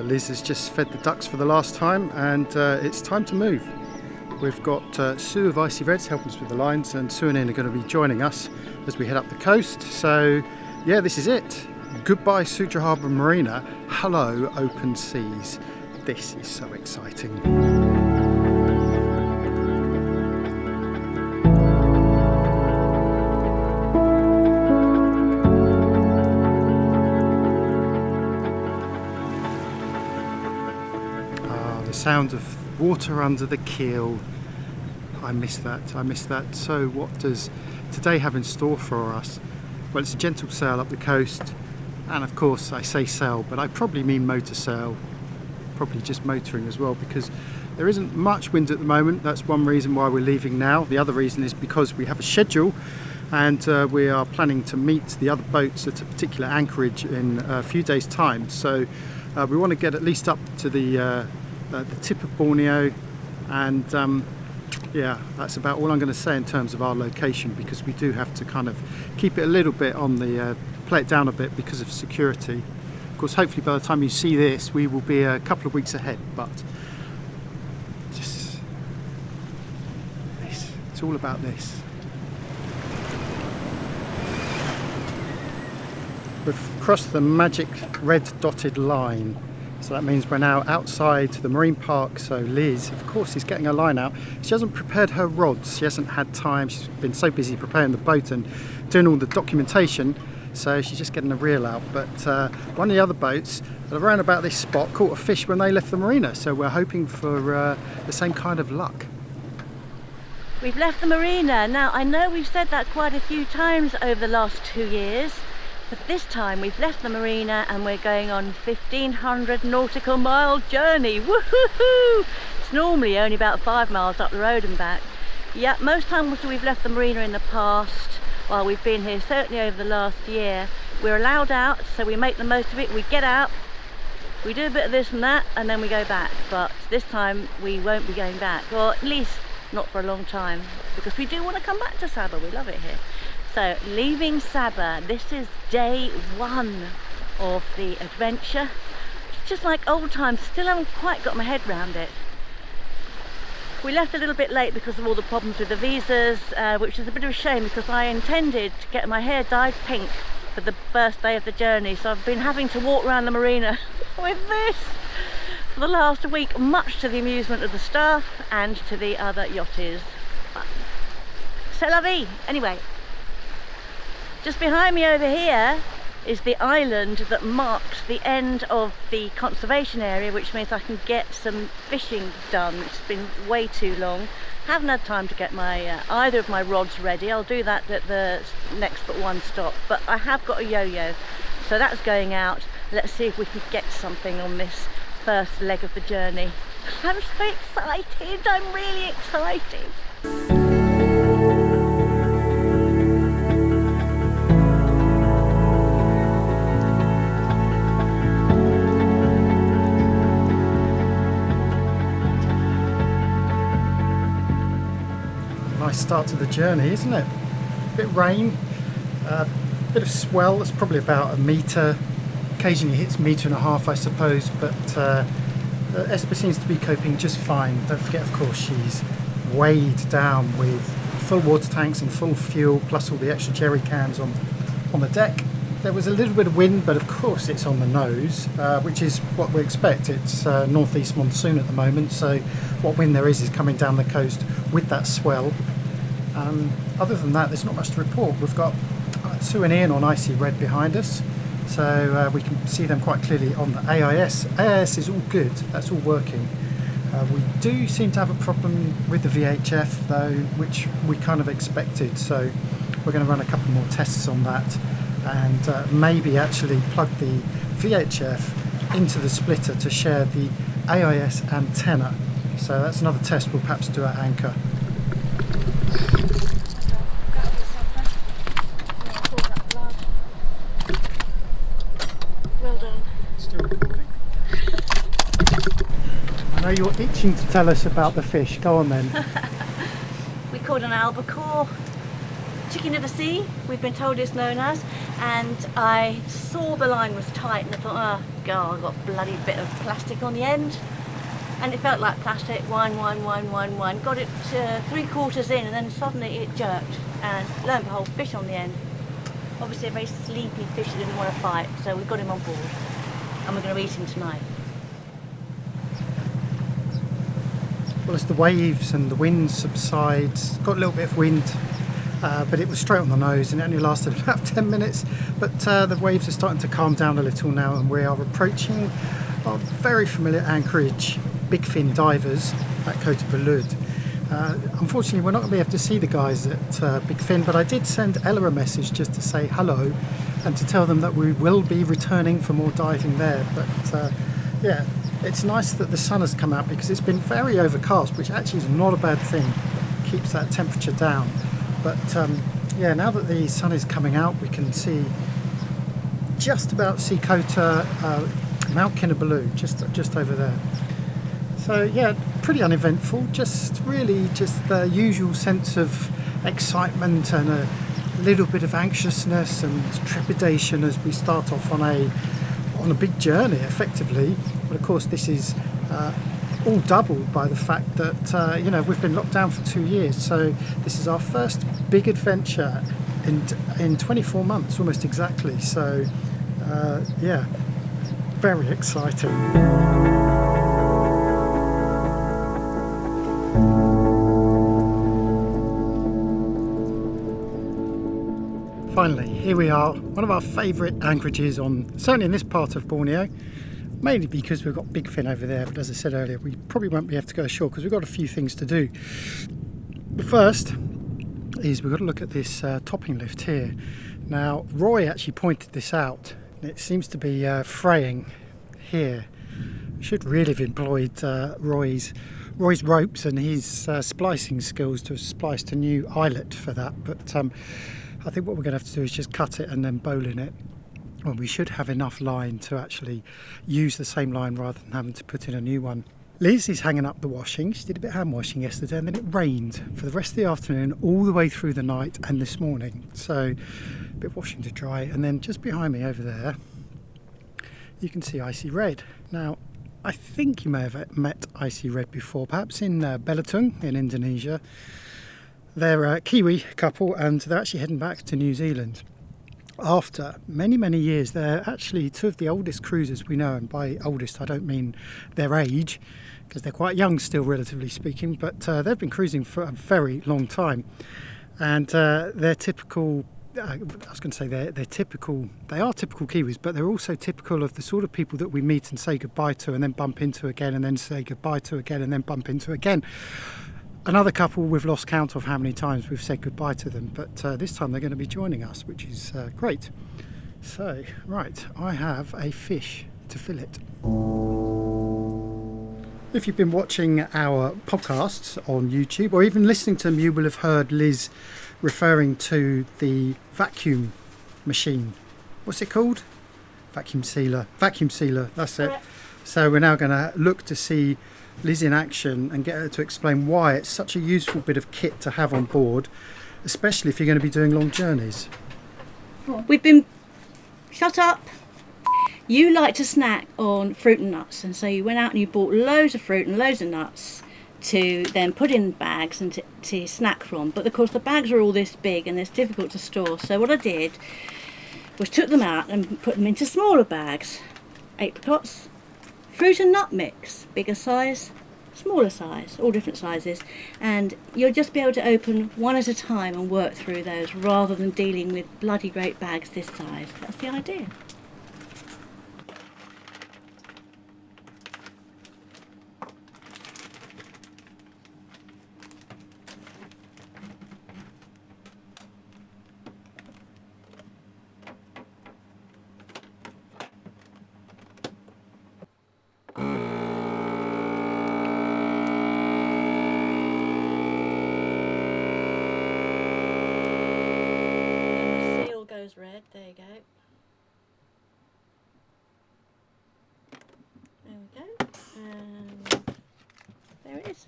Liz has just fed the ducks for the last time, and it's time to move. We've got Sue of Icy Reds helping us with the lines, and Sue and Ian are going to be joining us as we head up the coast. So yeah, this is it. Goodbye Sutera Harbour Marina. Hello open seas. This is so exciting. Sound of water under the keel. I miss that. So what does today have in store for us? Well, it's a gentle sail up the coast, and of course I say sail, but I probably mean motor sail, probably just motoring as well, because there isn't much wind at the moment. That's one reason why we're leaving now. The other reason is because we have a schedule, and we are planning to meet the other boats at a particular anchorage in a few days' time. So we want to get at least up to the tip of Borneo, and yeah, that's about all I'm going to say in terms of our location, because we do have to kind of keep it a little bit on the play it down a bit because of security. Of course, hopefully by the time you see this we will be a couple of weeks ahead, but just this, it's all about this. We've crossed the magic red dotted line. So that means we're now outside the marine park. So Liz, of course, is getting her line out. She hasn't prepared her rods. She hasn't had time. She's been so busy preparing the boat and doing all the documentation. So she's just getting the reel out. But one of the other boats around about this spot caught a fish when they left the marina. So we're hoping for the same kind of luck. We've left the marina. Now, I know we've said that quite a few times over the last 2 years. But this time we've left the marina and we're going on 1,500 nautical mile journey. Woohoo! It's normally only about 5 miles up the road and back. Yeah, most times we've left the marina in the past, while we've been here, certainly over the last year, we're allowed out, so we make the most of it. We get out, we do a bit of this and that, and then we go back. But this time we won't be going back, or at least not for a long time, because we do want to come back to Sabah. We love it here. So, leaving Sabah, this is day 1 of the adventure. It's just like old times, still haven't quite got my head around it. We left a little bit late because of all the problems with the visas, which is a bit of a shame because I intended to get my hair dyed pink for the first day of the journey. So I've been having to walk around the marina with this for the last week, much to the amusement of the staff and to the other yachties. But, c'est la vie! Anyway. Just behind me over here is the island that marks the end of the conservation area, which means I can get some fishing done. It's been way too long. Haven't had time to get my either of my rods ready. I'll do that at the next but one stop. But I have got a yo-yo, so that's going out. Let's see if we can get something on this first leg of the journey. I'm so excited. I'm really excited. Start to the journey, isn't it? A bit of rain, a bit of swell. It's probably about 1 metre, occasionally hits 1.5 metres, I suppose, but Esper seems to be coping just fine. Don't forget, of course, she's weighed down with full water tanks and full fuel, plus all the extra jerry cans on the deck. There was a little bit of wind, but of course it's on the nose, which is what we expect. It's northeast monsoon at the moment, so what wind there is coming down the coast with that swell. Other than that, there's not much to report. We've got Sue and Ian on Icy Red behind us, so we can see them quite clearly on the AIS. AIS is all good, that's all working. We do seem to have a problem with the VHF though, which we kind of expected, so we're going to run a couple more tests on that and maybe actually plug the VHF into the splitter to share the AIS antenna. So that's another test we'll perhaps do at anchor. Well done. Still recording. I know you're itching to tell us about the fish. Go on then. We caught an albacore, chicken of the sea, we've been told it's known as, and I saw the line was tight and I thought, oh god, I've got a bloody bit of plastic on the end. And it felt like plastic, wind. Got it to 3/4 in and then suddenly it jerked and lo and behold, fish on the end. Obviously a very sleepy fish who didn't want to fight, so we got him on board and we're going to eat him tonight. Well, as the waves and the wind subsides, got a little bit of wind, but it was straight on the nose and it only lasted about 10 minutes. But the waves are starting to calm down a little now and we are approaching our very familiar anchorage, Big Fin Divers at Kota Belud. Unfortunately, we're not going to be able to see the guys at Big Fin, but I did send Ella a message just to say hello and to tell them that we will be returning for more diving there. But yeah, it's nice that the sun has come out because it's been very overcast, which actually is not a bad thing. It keeps that temperature down. But yeah, now that the sun is coming out, we can see just about see Kota, Mount Kinabalu, just over there. So yeah, pretty uneventful, just really just the usual sense of excitement and a little bit of anxiousness and trepidation as we start off on a big journey effectively. But of course this is all doubled by the fact that you know, we've been locked down for 2 years, so this is our first big adventure in 24 months almost exactly. So yeah, very exciting. Finally, here we are, one of our favourite anchorages certainly in this part of Borneo, mainly because we've got Big Fin over there, but as I said earlier, we probably won't be able to go ashore because we've got a few things to do. The first is we've got to look at this topping lift here. Now, Roy actually pointed this out. It seems to be fraying here. Should really have employed Roy's ropes and his splicing skills to have spliced a new eyelet for that, but I think what we're going to have to do is just cut it and then bowl in it. Well, we should have enough line to actually use the same line rather than having to put in a new one. Liz is hanging up the washing. She did a bit of hand washing yesterday and then it rained for the rest of the afternoon all the way through the night and this morning. So a bit of washing to dry, and then just behind me over there you can see Icy Red. Now I think you may have met Icy Red before, perhaps in Belitung in Indonesia. They're a Kiwi couple and they're actually heading back to New Zealand. After many years, they're actually two of the oldest cruisers we know, and by oldest I don't mean their age, because they're quite young still relatively speaking, but they've been cruising for a very long time. And they're typical, I was going to say they are typical Kiwis, but they're also typical of the sort of people that we meet and say goodbye to and then bump into again and then say goodbye to again and then bump into again. Another couple we've lost count of how many times we've said goodbye to them, but this time they're going to be joining us, which is great. So, right, I have a fish to fillet. If you've been watching our podcasts on YouTube or even listening to them, you will have heard Liz referring to the vacuum machine. What's it called? Vacuum sealer, that's it. So we're now going to look to see Liz in action and get her to explain why it's such a useful bit of kit to have on board, especially if you're going to be doing long journeys. We've been... Shut up! You like to snack on fruit and nuts, and so you went out and you bought loads of fruit and loads of nuts to then put in bags and to snack from. But of course the bags are all this big and it's difficult to store, so what I did was took them out and put them into smaller bags. Apricots, fruit and nut mix, bigger size, smaller size, all different sizes, and you'll just be able to open one at a time and work through those rather than dealing with bloody great bags this size. That's the idea. Red, there you go. There we go. And there it is.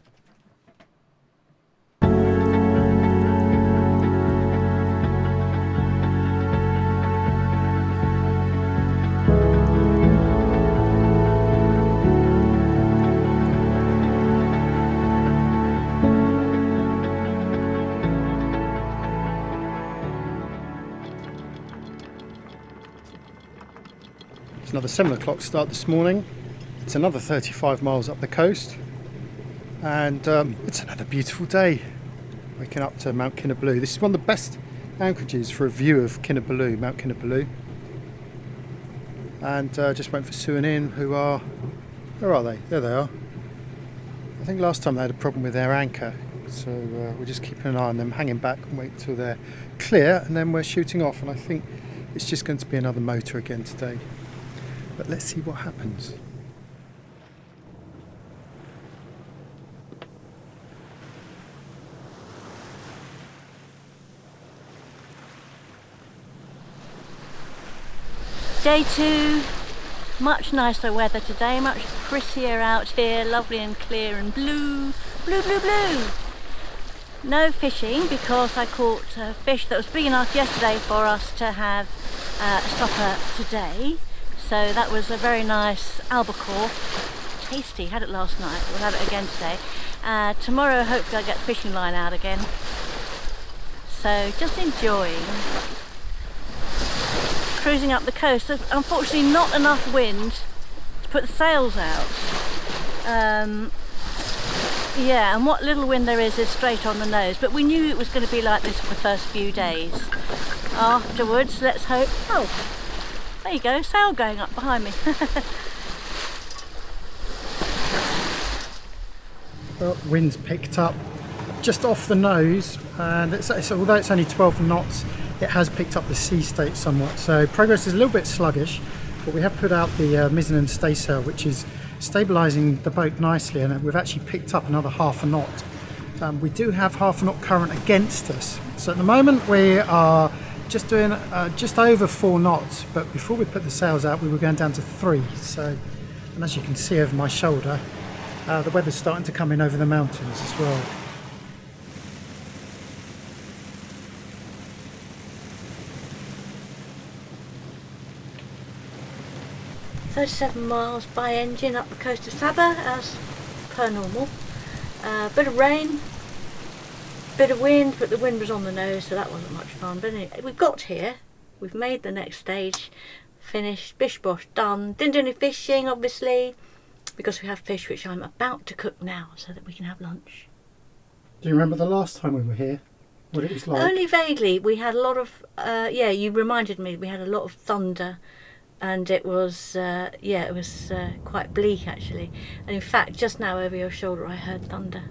another 7 o'clock start this morning. It's another 35 miles up the coast, and it's another beautiful day. Waking up to Mount Kinabalu. This is one of the best anchorages for a view of Kinabalu, Mount Kinabalu. And just waiting for Sue and Ian, who are... Where are they? There they are. I think last time they had a problem with their anchor, so we're just keeping an eye on them, hanging back and wait till they're clear, and then we're shooting off. And I think it's just going to be another motor again today. But let's see what happens. Day 2, much nicer weather today, much prettier out here, lovely and clear and blue, blue, blue, blue. No fishing because I caught a fish that was big enough yesterday for us to have supper today. So that was a very nice albacore, tasty, had it last night, we'll have it again today. Tomorrow hopefully I'll get the fishing line out again. So just enjoying. Cruising up the coast. There's unfortunately not enough wind to put the sails out. Yeah, and what little wind there is straight on the nose, but we knew it was going to be like this for the first few days. Afterwards, let's hope... Oh, there you go, sail going up behind me. Well, wind's picked up just off the nose, and although it's only 12 knots, it has picked up the sea state somewhat, so progress is a little bit sluggish, but we have put out the mizzen and staysail, which is stabilising the boat nicely, and we've actually picked up another half a knot. We do have half a knot current against us, so at the moment we are just doing just over 4 knots, but before we put the sails out we were going down to 3. So, and as you can see over my shoulder, the weather's starting to come in over the mountains as well. So 7 miles by engine up the coast of Sabah as per normal. Bit of rain, bit of wind, but the wind was on the nose, so that wasn't much fun. But anyway, we've got here, we've made the next stage, finished, bish bosh done. Didn't do any fishing obviously, because we have fish which I'm about to cook now so that we can have lunch. Do you remember the last time we were here? What it was like? Only vaguely. We had a lot of, yeah, you reminded me, we had a lot of thunder. And it was, yeah, it was quite bleak actually. And in fact, just now over your shoulder I heard thunder.